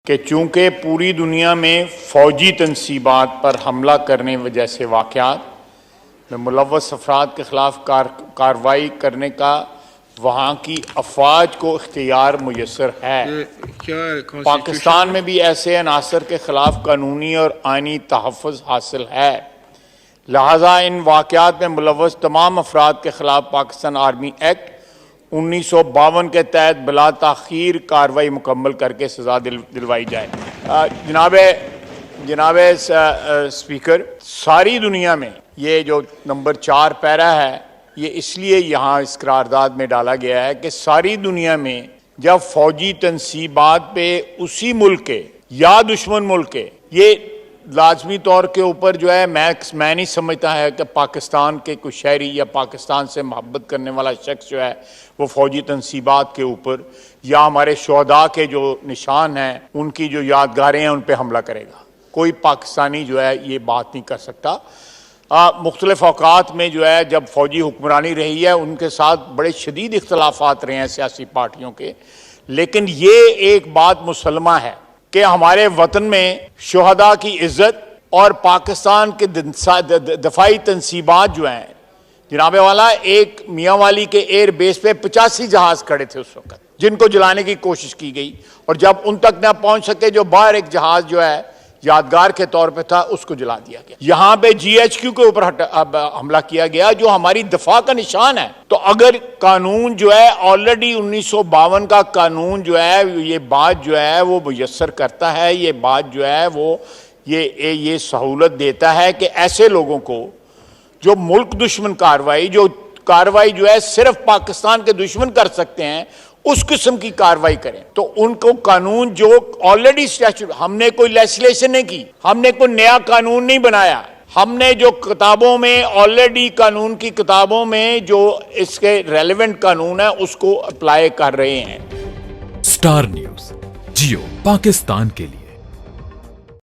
کہ چونکہ پوری دنیا میں فوجی تنصیبات پر حملہ کرنے جیسے واقعات میں ملوث افراد کے خلاف کارروائی کرنے کا وہاں کی افواج کو اختیار میسر ہے، پاکستان میں بھی ایسے عناصر کے خلاف قانونی اور آئینی تحفظ حاصل ہے، لہٰذا ان واقعات میں ملوث تمام افراد کے خلاف پاکستان آرمی ایکٹ 1952 کے تحت بلا تاخیر کارروائی مکمل کر کے سزا دلوائی جائے۔ جناب اسپیکر، ساری دنیا میں یہ جو نمبر 4 پیرا ہے یہ اس لیے یہاں اس قرارداد میں ڈالا گیا ہے کہ ساری دنیا میں جب فوجی تنصیبات پہ اسی ملک کے یا دشمن ملک کے، یہ لازمی طور کے اوپر جو ہے میں نہیں سمجھتا ہے کہ پاکستان کے کوئی شہری یا پاکستان سے محبت کرنے والا شخص جو ہے وہ فوجی تنصیبات کے اوپر یا ہمارے شہداء کے جو نشان ہیں ان کی جو یادگاریں ہیں ان پہ حملہ کرے گا۔ کوئی پاکستانی جو ہے یہ بات نہیں کر سکتا۔ مختلف اوقات میں جو ہے جب فوجی حکمرانی رہی ہے ان کے ساتھ بڑے شدید اختلافات رہے ہیں سیاسی پارٹیوں کے، لیکن یہ ایک بات مسلمہ ہے کہ ہمارے وطن میں شہداء کی عزت اور پاکستان کے دفاعی تنصیبات جو ہیں، جناب والا ایک میاں والی کے ایئر بیس پہ 85 جہاز کھڑے تھے اس وقت جن کو جلانے کی کوشش کی گئی، اور جب ان تک نہ پہنچ سکے جو باہر ایک جہاز جو ہے یادگار کے طور پہ تھا اس کو جلا دیا گیا۔ یہاں پہ GHQ کے اوپر حملہ کیا گیا جو ہماری دفاع کا نشان ہے۔ تو اگر قانون جو ہے آلریڈی 1952 کا قانون جو ہے یہ بات جو ہے وہ میسر کرتا ہے، یہ بات جو ہے وہ یہ سہولت دیتا ہے کہ ایسے لوگوں کو جو ملک دشمن کارروائی جو ہے صرف پاکستان کے دشمن کر سکتے ہیں اس قسم کی کارروائی کریں، تو ان کو قانون جو آلریڈی اسٹیچوٹ، ہم نے کوئی لیجسلیشن نہیں کی، ہم نے کوئی نیا قانون نہیں بنایا، ہم نے جو کتابوں میں آلریڈی قانون کی کتابوں میں جو اس کے ریلیونٹ قانون ہے اس کو اپلائی کر رہے ہیں۔ سٹار نیوز جیو پاکستان کے لیے